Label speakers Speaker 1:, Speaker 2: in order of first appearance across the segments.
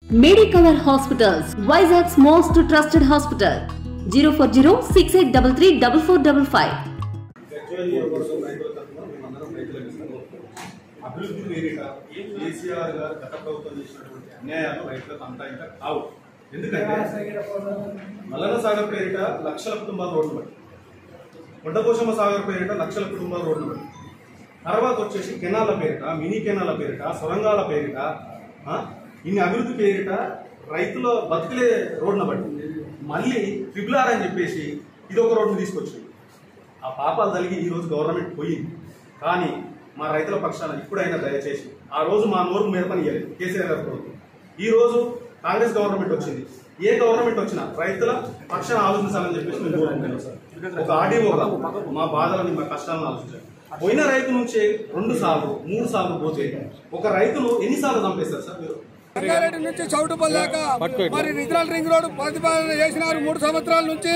Speaker 1: Medicover Hospitals, Vizag's most trusted hospital. 040-6833-4455.
Speaker 2: అభివృద్ధి పేరిట కేసీఆర్ గారు గత ప్రభుత్వం చేసినటువంటి అన్యాయాలు రైతులకు అంతా ఇంకా కావు. ఎందుకంటే మల్లన్న సాగర్ పేరిట లక్షల కుటుంబాలు రోడ్డు పడి, కొండపోషమ్మ సాగర్ పేరిట లక్షల కుటుంబాలు రోడ్డు పడి, తర్వాత వచ్చేసి కెనాల పేరిట, మినీ కెనాల పేరిట, సొరంగాల పేరిట, ఇన్ని అభివృద్ధి పేరిట రైతుల బతుకులే రోడ్డున పడి, మళ్ళీ ట్రిపుల్ ఆర్ అని చెప్పేసి ఇదొక రోడ్డును తీసుకొచ్చింది. ఆ పాపాలు కలిగి ఈరోజు గవర్నమెంట్ పోయింది. కానీ మా రైతుల పక్షాన ఇప్పుడైనా దయచేసి ఆ రోజు మా నోరు మీద పని ఇవ్వలేదు కేసీఆర్ గారు ప్రభుత్వం. ఈ రోజు కాంగ్రెస్ గవర్నమెంట్ వచ్చింది. ఏ గవర్నమెంట్ వచ్చినా రైతుల పక్షాన ఆలోచించాలని చెప్పేసి మేము కోరుకుంటున్నాం సార్. ఒక ఆర్డీఓగా మా బాధలని, మా కష్టాలను ఆలోచించాలి. పోయిన రైతు నుంచే 2 సార్లు 3 సార్లు పోతే ఒక రైతును ఎన్నిసార్లు చంపేస్తారు సార్ మీరు?
Speaker 3: రంగారెడ్డి నుంచి చౌటుపల్లాక మరి రిజనల్ రింగ్ రోడ్ ప్రతిపాదన చేసినారు 3 సంవత్సరాల నుంచి.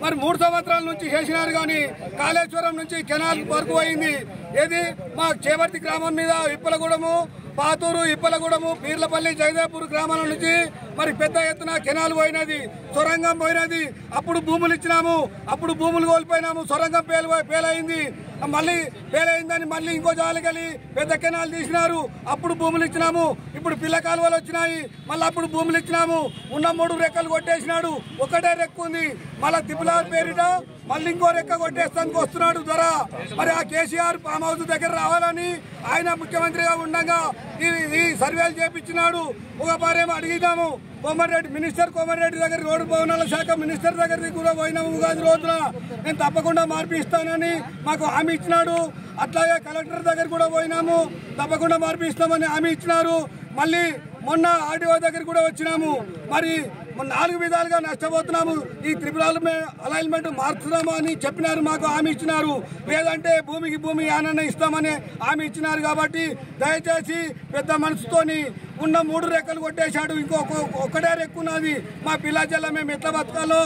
Speaker 3: మరి 3 సంవత్సరాల నుంచి చేసినారు కానీ కాళేశ్వరం నుంచి కెనాల్ వరకు పోయింది. ఏది మా చేవర్తి గ్రామం మీద ఇప్పలగూడెము, పాతూరు, ఇప్పలగూడెము, పీర్లపల్లి, జగదేపూర్ గ్రామాల నుంచి మరి పెద్ద ఎత్తున కెనాల్ పోయినది, సొరంగం పోయినది. అప్పుడు భూములు ఇచ్చినాము, అప్పుడు భూములు కోల్పోయినాము. సొరంగం పేలైంది, మళ్ళీ పేలైందని మళ్ళీ ఇంకో జాలికెళ్ళి పెద్ద కెనాల్ తీసినారు. అప్పుడు భూములు ఇచ్చినాము. ఇప్పుడు పిల్ల కాలువలు వచ్చినాయి, మళ్ళీ అప్పుడు భూములు ఇచ్చినాము. ఉన్న 3 రెక్కలు కొట్టేసినాడు, ఒకటే రెక్క ఉంది. మళ్ళీ తిప్పులార్ పేరిట మళ్ళీ ఇంకో రెక్క కొట్టేస్తానికి వస్తున్నాడు ధర. మరి ఆ కేసీఆర్ ఫామ్ హౌస్ దగ్గర రావాలని ఆయన ముఖ్యమంత్రిగా ఉండగా ఈ సర్వేలు చేపించినాడు. ఒక పారేమో అడిగినాము కోమటిరెడ్డి, మినిస్టర్ కోమటిరెడ్డి దగ్గర, రోడ్డు భవనాల శాఖ మినిస్టర్ దగ్గరికి కూడా పోయినాము. ఉగాది రోజున నేను తప్పకుండా మార్పిస్తానని మాకు హామీ ఇచ్చినాడు. అట్లాగే కలెక్టర్ దగ్గర కూడా పోయినాము, తప్పకుండా మార్పిస్తామని హామీ ఇచ్చినారు. మళ్ళీ మొన్న ఆర్డీఓ దగ్గర కూడా వచ్చినాము. మరి 4 విధాలుగా నష్టపోతున్నాము. ఈ ట్రిపుల్ అలైన్మెంట్ మార్చుదాము అని చెప్పినారు, మాకు హామీ ఇచ్చినారు. లేదంటే భూమికి భూమి యానన్న ఇస్తామని హామీ ఇచ్చినారు. కాబట్టి దయచేసి పెద్ద మనసుతోని ఉన్న 3 రెక్కలు కొట్టేశాడు, ఒక్కటే రెక్కున్నది. మా పిల్ల జిల్లా మేము ఎట్లా బతకాలో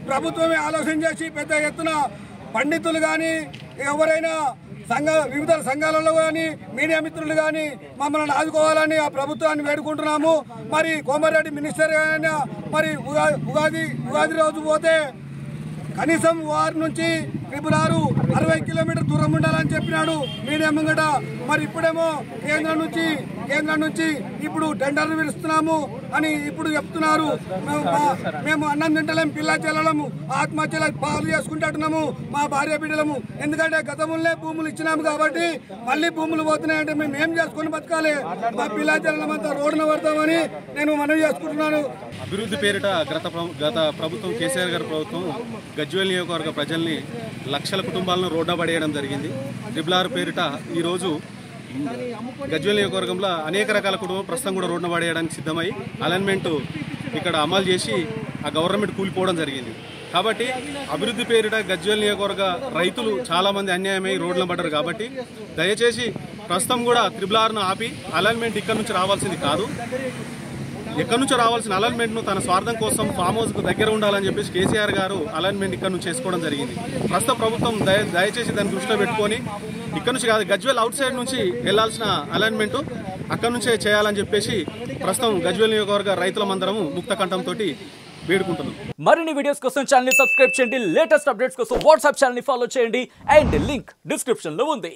Speaker 3: ప్రభుత్వమే ఆలోచన చేసి పెద్ద ఎత్తున పండితులు కానీ ఎవరైనా వివిధ సంఘాలలో కానీ మీడియా మిత్రులు కానీ మమ్మల్ని ఆదుకోవాలని ఆ ప్రభుత్వాన్ని వేడుకుంటున్నాము. మరి కోమటిరెడ్డి మినిస్టర్ అయినా మరి ఉగాది రోజు పోతే కనీసం వారి నుంచి ట్రిపుల్ ఆర్ 60 కిలోమీటర్ దూరం ఉండాలని చెప్పినాడు మీడియా ముంగట. మరి ఇప్పుడేమో కేంద్రం నుంచి ఇప్పుడు టెండర్లు పిలుస్తున్నాము అని ఇప్పుడు చెప్తున్నారు. మేము అన్నం తింటలేం, పిల్ల చెల్లము ఆత్మహత్యలు పాలు చేసుకుంటున్నాము మా భార్య బిడ్డలము. ఎందుకంటే గతంలో భూములు ఇచ్చినాము కాబట్టి మళ్ళీ భూములు పోతున్నాయంటే మేము ఏం చేసుకుని బతకాలి? మా పిల్ల చెల్లమంతా రోడ్డున పడతామని నేను మనవి చేసుకుంటున్నాను.
Speaker 4: అభివృద్ధి పేరిట గత ప్రభుత్వం కేసీఆర్ గారి ప్రభుత్వం గజ్వేల్ నియోజకవర్గ ప్రజల్ని లక్షల కుటుంబాలను రోడ్డు పడేయడం జరిగింది. ట్రిపుల్ ఆర్ పేరిట ఈరోజు గజ్వేల్ నియోజకవర్గంలో అనేక రకాల కుటుంబం ప్రస్తుతం కూడా రోడ్డున పడేయడానికి సిద్ధమై అలైన్మెంట్ ఇక్కడ అమలు చేసి ఆ గవర్నమెంట్ కూలిపోవడం జరిగింది. కాబట్టి అభివృద్ధి పేరిట గజ్వేల్ నియోజకవర్గ రైతులు చాలామంది అన్యాయమై రోడ్లను పడ్డారు. కాబట్టి దయచేసి ప్రస్తుతం కూడా ట్రిపుల్ ఆర్ను ఆపి అలైన్మెంట్ ఇక్కడ నుంచి రావాల్సింది కాదు, ఎక్కడి నుంచో రావాల్సిన అలైన్మెంట్ను తన స్వార్థం కోసం ఫామ్ హౌస్కు దగ్గర ఉండాలని చెప్పేసి కేసీఆర్ గారు అలైన్మెంట్ ఇక్కడ నుంచి చేసుకోవడం జరిగింది. ప్రస్తుత ప్రభుత్వం దయచేసి దాన్ని దృష్టిలో పెట్టుకొని ఇక్కడ నుంచి కాదు, గజ్వేల్ అవుట్ సైడ్ నుంచి వెళ్లాల్సిన అలైన్మెంట్ అక్కడి నుంచే చేయాలని చెప్పేసి ప్రస్తుతం గజ్వేల్ నియోజకవర్గ రైతులమందరము ముక్త కంఠంతో వేడుకుంటున్నాం.
Speaker 5: మరిన్ని వీడియోస్ కోసం ఛానల్ ని సబ్స్క్రైబ్ చేయండి, లేటెస్ట్ అప్డేట్స్ కోసం వాట్సాప్ ఛానల్ ని ఫాలో చేయండి అండ్ లింక్ డిస్క్రిప్షన్ లో ఉంది.